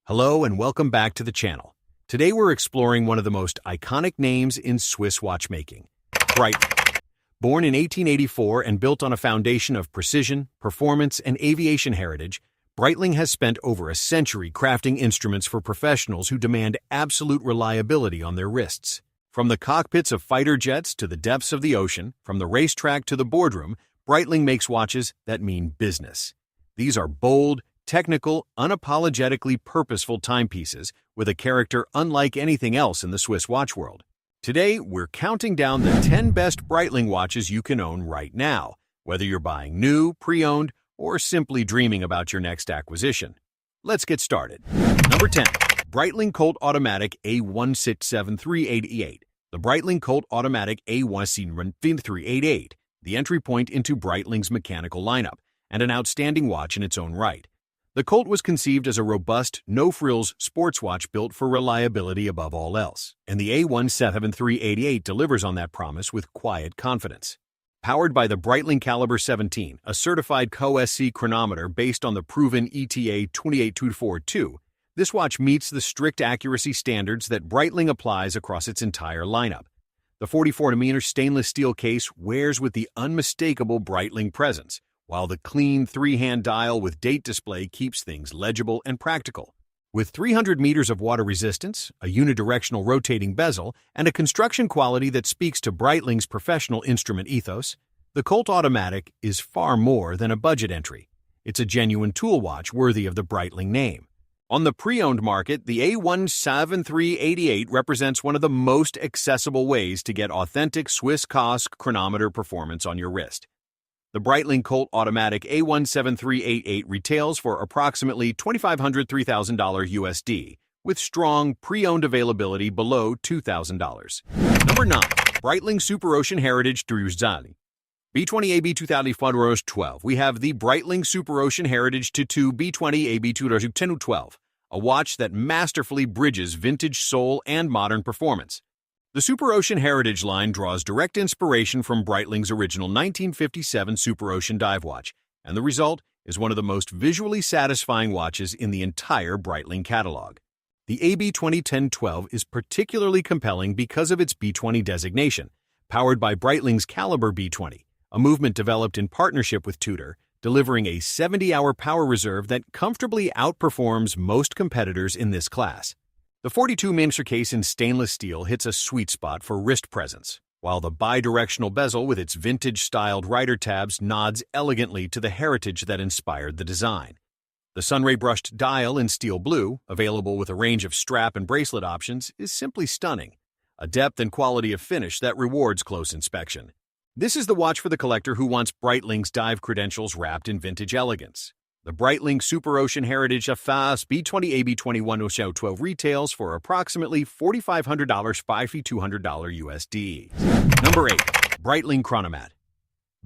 Hello and welcome back to the channel. Today we're exploring one of the most iconic names in Swiss watchmaking, Breitling. Born in 1884 and built on a foundation of precision, performance, and aviation heritage, Breitling has spent over a century crafting instruments for professionals who demand absolute reliability on their wrists. From the cockpits of fighter jets to the depths of the ocean, from the racetrack to the boardroom, Breitling makes watches that mean business. These are bold, technical, unapologetically purposeful timepieces with a character unlike anything else in the Swiss watch world. Today, we're counting down the 10 best Breitling watches you can own right now, whether you're buying new, pre-owned, or simply dreaming about your next acquisition. Let's get started. Number 10. Breitling Colt Automatic A1673888. The Breitling Colt Automatic A16388, the entry point into Breitling's mechanical lineup, and an outstanding watch in its own right. The Colt was conceived as a robust, no-frills sports watch built for reliability above all else, and the A17388 delivers on that promise with quiet confidence. Powered by the Breitling Caliber 17, a certified COSC chronometer based on the proven ETA 28242, this watch meets the strict accuracy standards that Breitling applies across its entire lineup. The 44mm stainless steel case wears with the unmistakable Breitling presence, while the clean three-hand dial with date display keeps things legible and practical. With 300 meters of water resistance, a unidirectional rotating bezel, and a construction quality that speaks to Breitling's professional instrument ethos, the Colt Automatic is far more than a budget entry. It's a genuine tool watch worthy of the Breitling name. On the pre-owned market, the A17388 represents one of the most accessible ways to get authentic Swiss COSC chronometer performance on your wrist. The Breitling Colt Automatic A17388 retails for approximately $2,500–$3,000 USD, with strong pre-owned availability below $2,000. Number 9. Breitling Super Ocean Heritage Druzali. B20 AB 2012. We have the Breitling Super Ocean Heritage to B20 AB 2012, a watch that masterfully bridges vintage soul and modern performance. The Super Ocean Heritage line draws direct inspiration from Breitling's original 1957 Super Ocean dive watch, and the result is one of the most visually satisfying watches in the entire Breitling catalog. The AB 2010-12 is particularly compelling because of its B20 designation, powered by Breitling's Caliber B20, a movement developed in partnership with Tudor, delivering a 70-hour power reserve that comfortably outperforms most competitors in this class. The 42mm case in stainless steel hits a sweet spot for wrist presence, while the bidirectional bezel with its vintage-styled rider tabs nods elegantly to the heritage that inspired the design. The sunray-brushed dial in steel blue, available with a range of strap and bracelet options, is simply stunning, a depth and quality of finish that rewards close inspection. This is the watch for the collector who wants Breitling's dive credentials wrapped in vintage elegance. The Breitling Super Ocean Heritage FAS B20 AB 2112 retails for approximately $4,500–$5,200 USD. Number 8. Breitling Chronomat.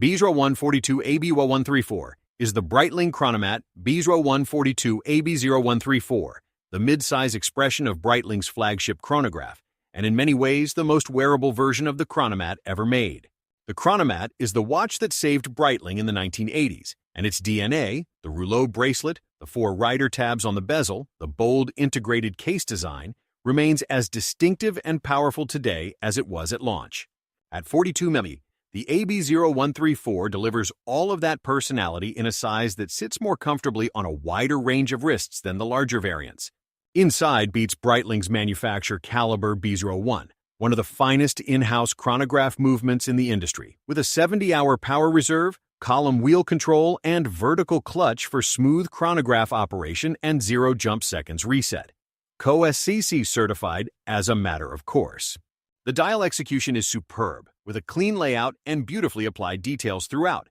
B0142 AB 0134 is the Breitling Chronomat B0142 AB 0134, the mid-size expression of Breitling's flagship chronograph, and in many ways the most wearable version of the chronomat ever made. The chronomat is the watch that saved Breitling in the 1980s, and its DNA, the rouleau bracelet, the 4 rider tabs on the bezel, the bold integrated case design, remains as distinctive and powerful today as it was at launch. At 42mm, the AB0134 delivers all of that personality in a size that sits more comfortably on a wider range of wrists than the larger variants. Inside beats Breitling's manufacturer Caliber B01, one of the finest in-house chronograph movements in the industry, with a 70-hour power reserve, column wheel control, and vertical clutch for smooth chronograph operation and 0 jump seconds reset. COSC certified as a matter of course. The dial execution is superb, with a clean layout and beautifully applied details throughout.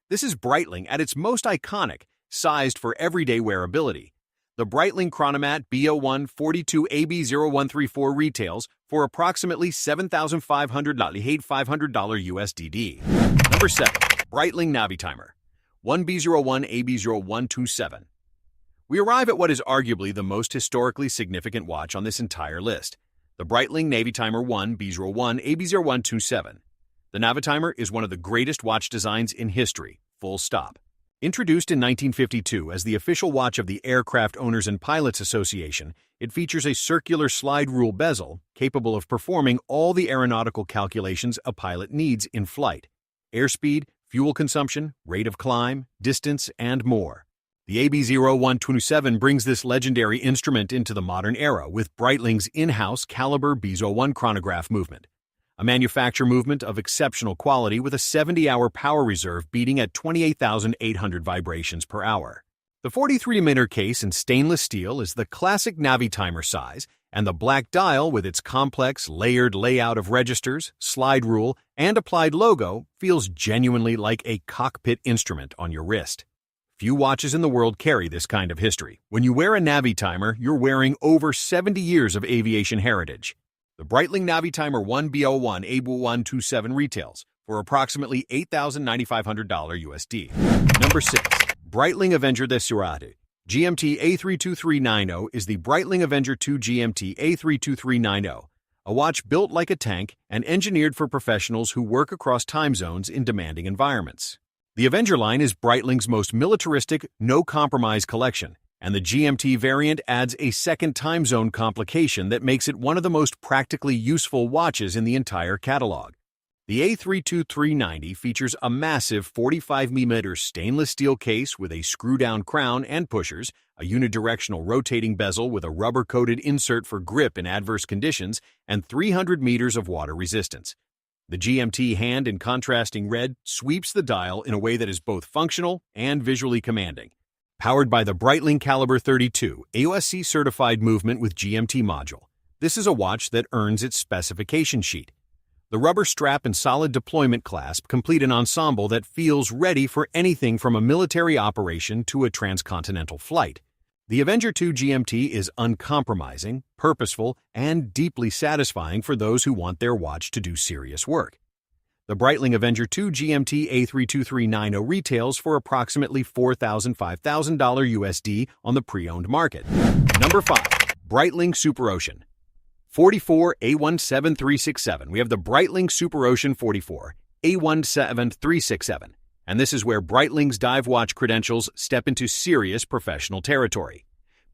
This is Breitling at its most iconic, sized for everyday wearability. The Breitling Chronomat B0142 AB 0134 retails for approximately $7,500–$8,500 USD. Number 7. Breitling Navitimer 1B01 AB 0127. We arrive at what is arguably the most historically significant watch on this entire list, the Breitling Navitimer 1B01 AB 0127. The Navitimer is one of the greatest watch designs in history, full stop. Introduced in 1952 as the official watch of the Aircraft Owners and Pilots Association, it features a circular slide rule bezel capable of performing all the aeronautical calculations a pilot needs in flight: airspeed, fuel consumption, rate of climb, distance, and more. The AB0127 brings this legendary instrument into the modern era with Breitling's in-house caliber B01 chronograph movement, a manufacture movement of exceptional quality with a 70-hour power reserve beating at 28,800 vibrations per hour. The 43mm case in stainless steel is the classic Navitimer size, and the black dial with its complex, layered layout of registers, slide rule, and applied logo feels genuinely like a cockpit instrument on your wrist. Few watches in the world carry this kind of history. When you wear a Navitimer, you're wearing over 70 years of aviation heritage. The Breitling Navitimer 1B01 AB127 retails for approximately $8,9500 USD. Number 6. Breitling Avenger de Surate. GMT A32390 is the Breitling Avenger 2 GMT A32390, a watch built like a tank and engineered for professionals who work across time zones in demanding environments. The Avenger line is Breitling's most militaristic, no-compromise collection, and the GMT variant adds a second time zone complication that makes it one of the most practically useful watches in the entire catalog. The A32390 features a massive 45mm stainless steel case with a screw-down crown and pushers, a unidirectional rotating bezel with a rubber-coated insert for grip in adverse conditions, and 300 meters of water resistance. The GMT hand in contrasting red sweeps the dial in a way that is both functional and visually commanding. Powered by the Breitling Caliber 32 AOSC certified movement with GMT module, this is a watch that earns its specification sheet. The rubber strap and solid deployment clasp complete an ensemble that feels ready for anything from a military operation to a transcontinental flight. The Avenger 2 GMT is uncompromising, purposeful, and deeply satisfying for those who want their watch to do serious work. The Breitling Avenger 2 GMT A32390 retails for approximately $4,000–$5,000 USD on the pre-owned market. Number 5. Breitling Super Ocean 44 A17367. We have the Breitling Super Ocean 44 A17367, and this is where Breitling's dive watch credentials step into serious professional territory.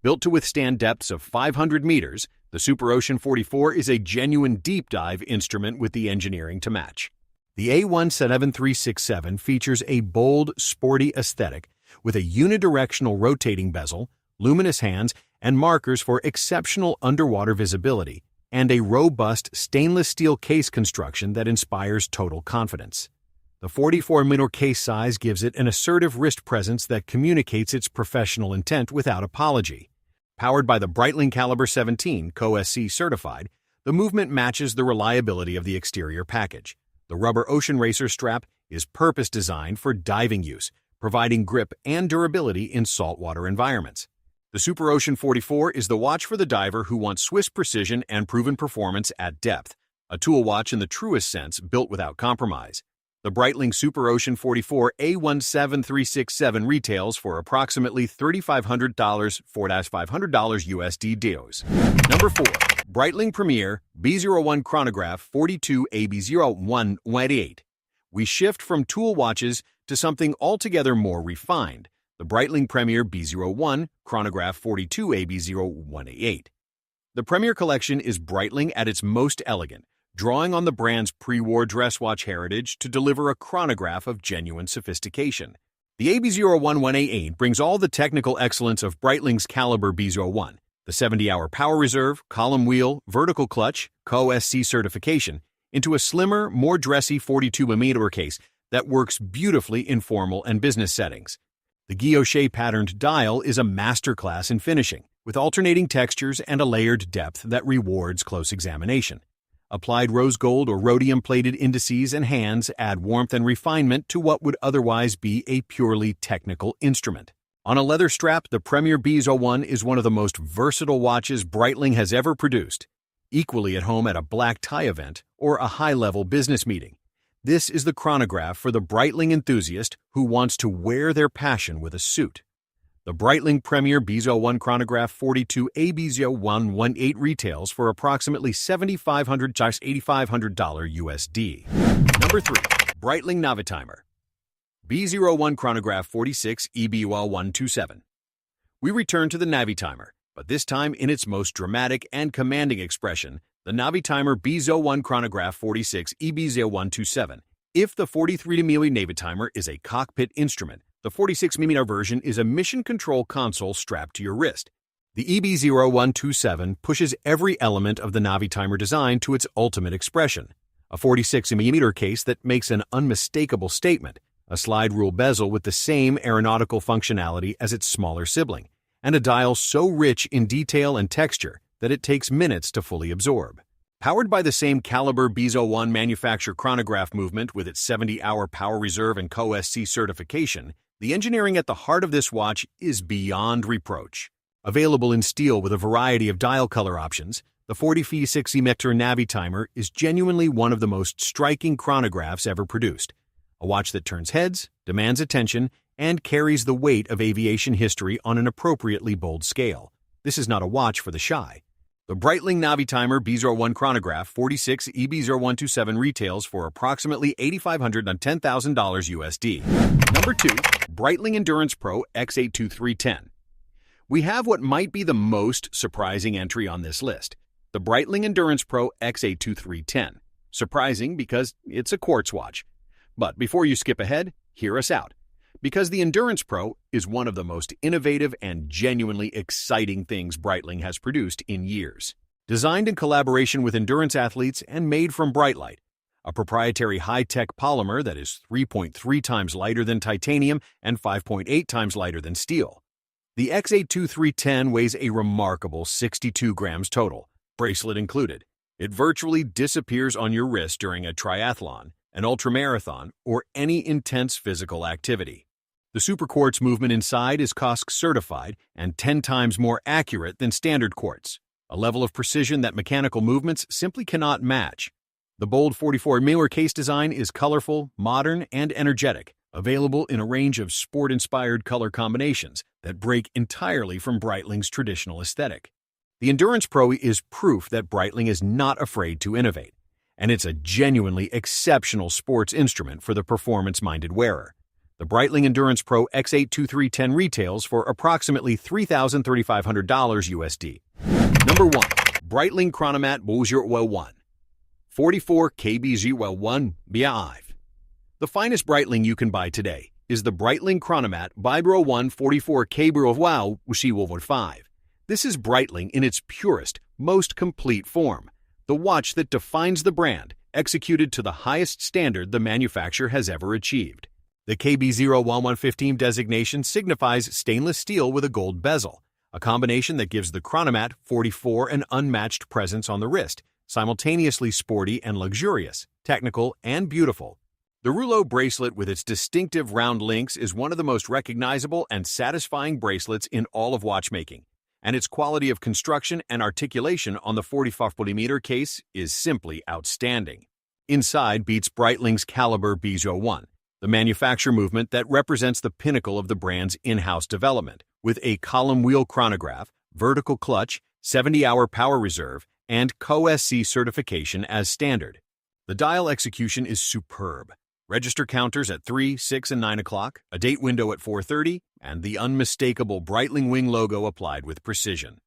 Built to withstand depths of 500 meters, the Super Ocean 44 is a genuine deep dive instrument with the engineering to match. The A17367 features a bold, sporty aesthetic with a unidirectional rotating bezel, luminous hands, and markers for exceptional underwater visibility, and a robust stainless steel case construction that inspires total confidence. The 44mm case size gives it an assertive wrist presence that communicates its professional intent without apology. Powered by the Breitling Caliber 17 COSC certified, the movement matches the reliability of the exterior package. The rubber Ocean Racer strap is purpose-designed for diving use, providing grip and durability in saltwater environments. The Super Ocean 44 is the watch for the diver who wants Swiss precision and proven performance at depth, a tool watch in the truest sense built without compromise. The Breitling Super Ocean 44 A17367 retails for approximately $3,500–$4,500 USD deals. Number 4. Breitling Premier B01 Chronograph 42 AB0118. We shift from tool watches to something altogether more refined, the Breitling Premier B01 Chronograph 42 AB0118. The Premier collection is Breitling at its most elegant, drawing on the brand's pre-war dress watch heritage to deliver a chronograph of genuine sophistication. The AB0118 brings all the technical excellence of Breitling's Caliber B01, the 70-hour power reserve, column wheel, vertical clutch, COSC certification, into a slimmer, more dressy 42mm case that works beautifully in formal and business settings. The guilloche-patterned dial is a masterclass in finishing, with alternating textures and a layered depth that rewards close examination. Applied rose gold or rhodium-plated indices and hands add warmth and refinement to what would otherwise be a purely technical instrument. On a leather strap, the Premier B01 is one of the most versatile watches Breitling has ever produced, equally at home at a black tie event or a high-level business meeting. This is the chronograph for the Breitling enthusiast who wants to wear their passion with a suit. The Breitling Premier B01 Chronograph 42 AB0118 retails for approximately $7,500–$8,500 USD. Number 3. Breitling Navitimer B01 Chronograph 46 EBUL127. We return to the Navitimer, but this time in its most dramatic and commanding expression, the Navitimer B01 Chronograph 46 EB0127. If the 43mm Navitimer is a cockpit instrument, the 46mm version is a mission control console strapped to your wrist. The EB0127 pushes every element of the Navitimer design to its ultimate expression. A 46mm case that makes an unmistakable statement, a slide rule bezel with the same aeronautical functionality as its smaller sibling, and a dial so rich in detail and texture that it takes minutes to fully absorb. Powered by the same caliber B01 manufacture chronograph movement with its 70-hour power reserve and COSC certification, the engineering at the heart of this watch is beyond reproach. Available in steel with a variety of dial color options, the 46 Meter Navitimer is genuinely one of the most striking chronographs ever produced. A watch that turns heads, demands attention, and carries the weight of aviation history on an appropriately bold scale. This is not a watch for the shy. The Breitling Navitimer B01 Chronograph 46 EB0127 retails for approximately $8,500 to $10,000 USD. Number 2. Breitling Endurance Pro X82310. We have what might be the most surprising entry on this list, the Breitling Endurance Pro X82310. Surprising because it's a quartz watch. But before you skip ahead, hear us out. Because the Endurance Pro is one of the most innovative and genuinely exciting things Breitling has produced in years. Designed in collaboration with endurance athletes and made from Breitling, a proprietary high-tech polymer that is 3.3 times lighter than titanium and 5.8 times lighter than steel. The X82310 weighs a remarkable 62 grams total, bracelet included. It virtually disappears on your wrist during a triathlon, an ultramarathon, or any intense physical activity. The super quartz movement inside is COSC certified and 10 times more accurate than standard quartz, a level of precision that mechanical movements simply cannot match. The bold 44mm case design is colorful, modern, and energetic, available in a range of sport-inspired color combinations that break entirely from Breitling's traditional aesthetic. The Endurance Pro is proof that Breitling is not afraid to innovate, and it's a genuinely exceptional sports instrument for the performance-minded wearer. The Breitling Endurance Pro X82310 retails for approximately $3,500 USD. Number 1. Breitling Chronomat BO01 44 KBG1 BIV. The finest Breitling you can buy today is the Breitling Chronomat BO01 44 KBG5. This is Breitling in its purest, most complete form. The watch that defines the brand, executed to the highest standard the manufacturer has ever achieved. The KB01115 designation signifies stainless steel with a gold bezel, a combination that gives the Chronomat 44 an unmatched presence on the wrist, simultaneously sporty and luxurious, technical and beautiful. The rouleau bracelet with its distinctive round links is one of the most recognizable and satisfying bracelets in all of watchmaking, and its quality of construction and articulation on the 44mm case is simply outstanding. Inside beats Breitling's caliber B01, the manufacture movement that represents the pinnacle of the brand's in-house development, with a column wheel chronograph, vertical clutch, 70-hour power reserve, and COSC certification as standard. The dial execution is superb. Register counters at 3, 6, and 9 o'clock, a date window at 4:30, and the unmistakable Breitling wing logo applied with precision.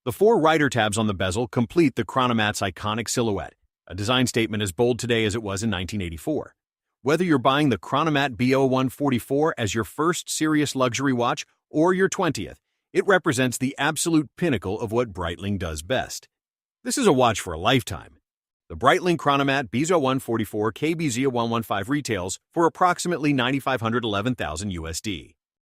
The 4 rider tabs on the bezel complete the Chronomat's iconic silhouette, a design statement as bold today as it was in 1984. Whether you're buying the Chronomat BO144 as your first serious luxury watch or your 20th, it represents the absolute pinnacle of what Breitling does best. This is a watch for a lifetime. The Breitling Chronomat BO144 KBZ115 retails for approximately $9,511 USD.